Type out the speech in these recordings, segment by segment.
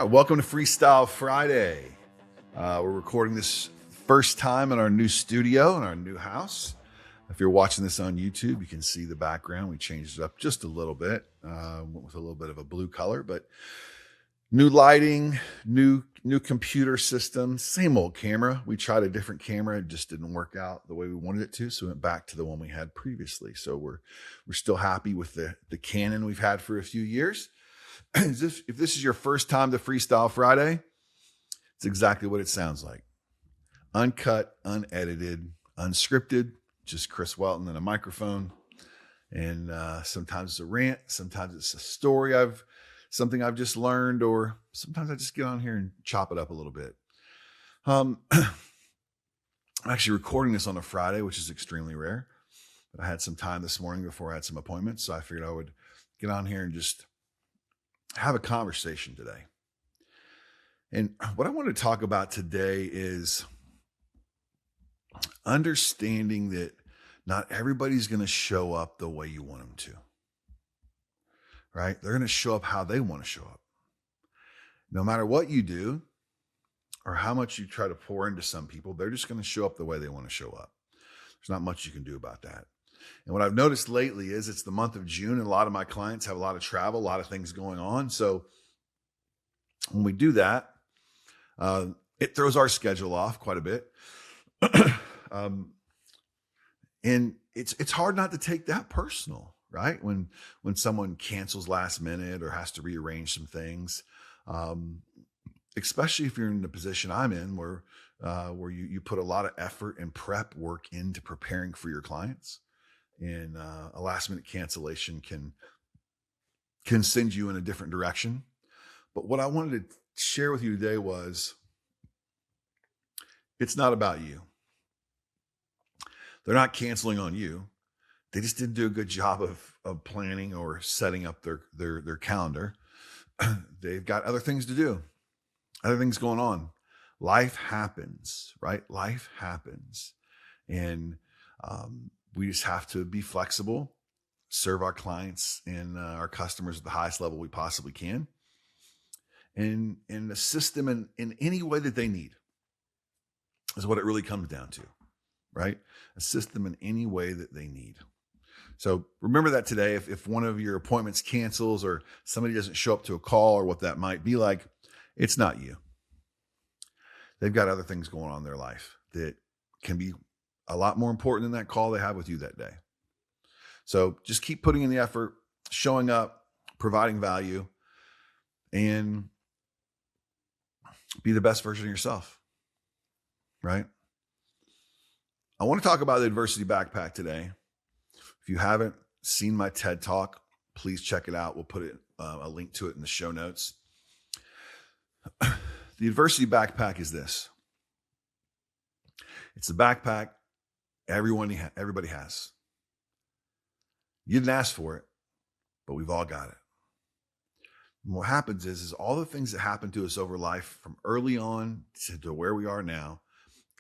Welcome to Freestyle Friday. We're recording this first time in our new studio in our new house. If you're watching this on YouTube, you can see the background. We changed it up just a little bit, went with a little bit of a blue color, but new lighting, new computer system, same old camera. We tried a different camera, it just didn't work out the way we wanted it to, so we went back to the one we had previously. So we're still happy with the Canon we've had for a few years. If this is your first time to Freestyle Friday, it's exactly what it sounds like. Uncut, unedited, unscripted, just Chris Welton and a microphone. And sometimes it's a rant, sometimes it's a story something I've just learned, or sometimes I just get on here and chop it up a little bit. I'm actually recording this on a Friday, which is extremely rare. But I had some time this morning before I had some appointments, so I figured I would get on here and just have a conversation today. And what I want to talk about today is understanding that not everybody's going to show up the way you want them to, right? They're going to show up how they want to show up. No matter what you do or how much you try to pour into some people, they're just going to show up the way they want to show up. There's not much you can do about that. And what I've noticed lately is it's the month of June, and a lot of my clients have a lot of travel, a lot of things going on. So when we do that, it throws our schedule off quite a bit. And it's hard not to take that personal, right? When someone cancels last minute or has to rearrange some things, especially if you're in the position I'm in where you put a lot of effort and prep work into preparing for your clients. And a last minute cancellation can send you in a different direction. But what I wanted to share with you today was, it's not about you. They're not canceling on you. They just didn't do a good job of planning or setting up their calendar. They've got other things to do, other things going on. Life happens, right? Life happens. And we just have to be flexible, serve our clients and our customers at the highest level we possibly can, and assist them in any way that they need, is what it really comes down to, right? Assist them in any way that they need. So remember that today, if one of your appointments cancels or somebody doesn't show up to a call or what that might be like, it's not you. They've got other things going on in their life that can be a lot more important than that call they have with you that day. So just keep putting in the effort, showing up, providing value, and be the best version of yourself, right? I want to talk about the adversity backpack today. If you haven't seen my TED Talk, please check it out. We'll put a link to it in the show notes. The adversity backpack is this. It's the backpack everybody has. You didn't ask for it, but we've all got it. And what happens is all the things that happen to us over life from early on to where we are now,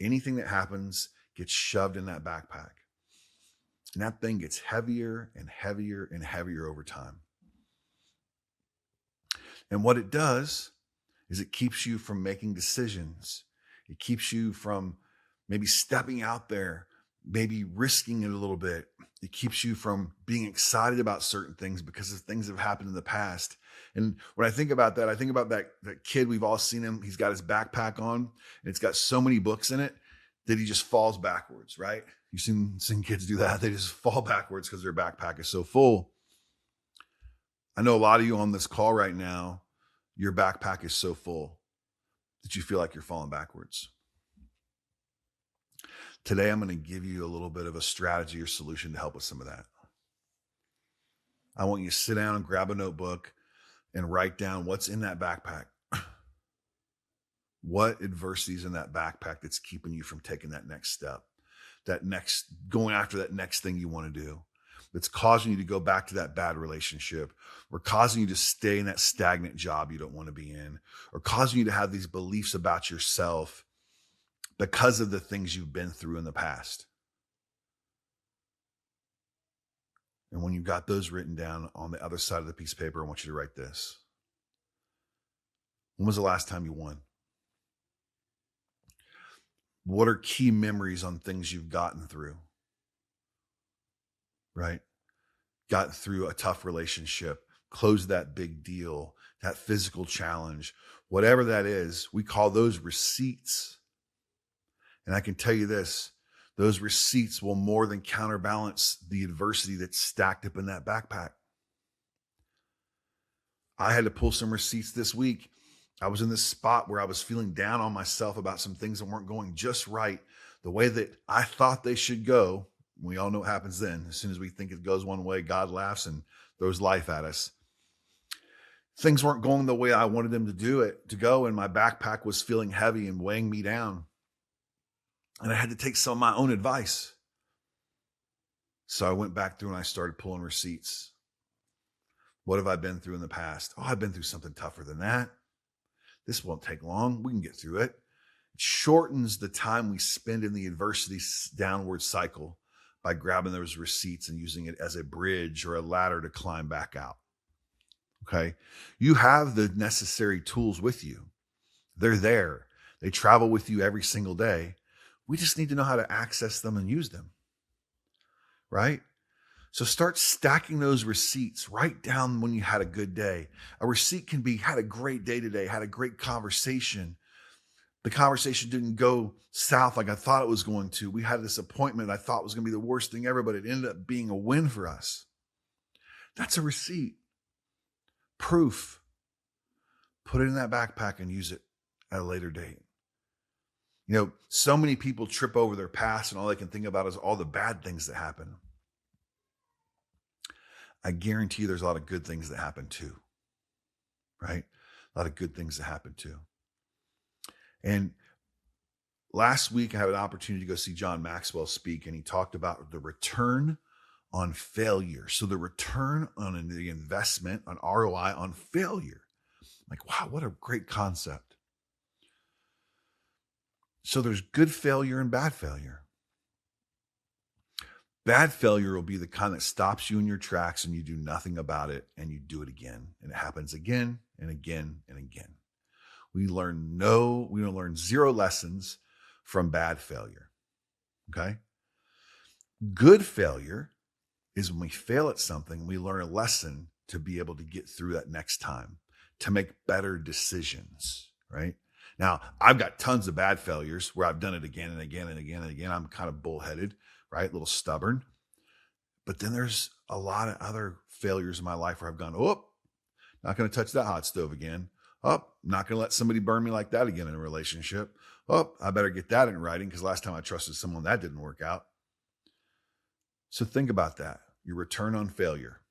anything that happens gets shoved in that backpack. And that thing gets heavier and heavier and heavier over time. And what it does is it keeps you from making decisions. It keeps you from maybe stepping out there, maybe risking it a little bit. It keeps you from being excited about certain things because of things that have happened in the past. And when I think about that, I think about that kid, we've all seen him. He's got his backpack on and it's got so many books in it that he just falls backwards, right? You've seen kids do that. They just fall backwards because their backpack is so full. I know a lot of you on this call right now, your backpack is so full that you feel like you're falling backwards. Today, I'm going to give you a little bit of a strategy or solution to help with some of that. I want you to sit down and grab a notebook and write down what's in that backpack. What adversity is in that backpack that's keeping you from taking that next step, going after that next thing you want to do, that's causing you to go back to that bad relationship, or causing you to stay in that stagnant job you don't want to be in, or causing you to have these beliefs about yourself because of the things you've been through in the past. And when you've got those written down on the other side of the piece of paper, I want you to write this. When was the last time you won? What are key memories on things you've gotten through, right? Gotten through a tough relationship, closed that big deal, that physical challenge, whatever that is, we call those receipts. And I can tell you this, those receipts will more than counterbalance the adversity that's stacked up in that backpack. I had to pull some receipts this week. I was in this spot where I was feeling down on myself about some things that weren't going just right, the way that I thought they should go. We all know what happens then. As soon as we think it goes one way, God laughs and throws life at us. Things weren't going the way I wanted them to go, and my backpack was feeling heavy and weighing me down. And I had to take some of my own advice. So I went back through and I started pulling receipts. What have I been through in the past? Oh, I've been through something tougher than that. This won't take long. We can get through it. It shortens the time we spend in the adversity downward cycle by grabbing those receipts and using it as a bridge or a ladder to climb back out. Okay. You have the necessary tools with you. They're there. They travel with you every single day. We just need to know how to access them and use them. Right? So start stacking those receipts. Write down when you had a good day. A receipt can be, had a great day today, had a great conversation. The conversation didn't go south like I thought it was going to. We had this appointment I thought was going to be the worst thing ever, but it ended up being a win for us. That's a receipt. Proof. Put it in that backpack and use it at a later date. You know, so many people trip over their past and all they can think about is all the bad things that happen. I guarantee you there's a lot of good things that happen too, right? A lot of good things that happen too. And last week I had an opportunity to go see John Maxwell speak, and he talked about the return on failure. So the return on the investment, on ROI, on failure. Like, wow, what a great concept. So there's good failure and bad failure. Bad failure will be the kind that stops you in your tracks and you do nothing about it and you do it again. And it happens again and again and again. We learn zero lessons from bad failure. Okay. Good failure is when we fail at something, we learn a lesson to be able to get through that next time, to make better decisions, right? Now, I've got tons of bad failures where I've done it again and again and again and again. I'm kind of bullheaded, right? A little stubborn. But then there's a lot of other failures in my life where I've gone, oh, not going to touch that hot stove again. Oh, not going to let somebody burn me like that again in a relationship. Oh, I better get that in writing because last time I trusted someone that didn't work out. So think about that. Your return on failure.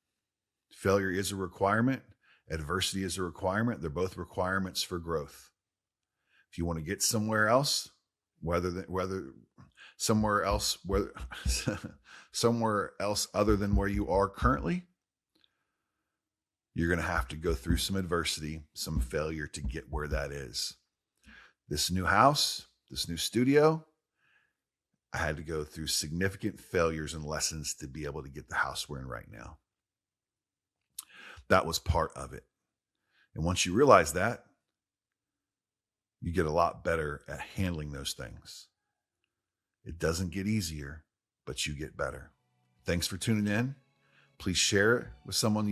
Failure is a requirement. Adversity is a requirement. They're both requirements for growth. If you want to get somewhere else, somewhere else other than where you are currently, you're going to have to go through some adversity, some failure to get where that is. This new house, this new studio, I had to go through significant failures and lessons to be able to get the house we're in right now. That was part of it. And once you realize that, you get a lot better at handling those things. It doesn't get easier, but you get better. Thanks for tuning in. Please share it with someone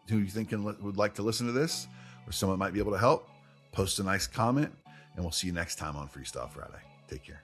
who you think would like to listen to this, or someone might be able to help. Post a nice comment, and we'll see you next time on Freestyle Friday. Take care.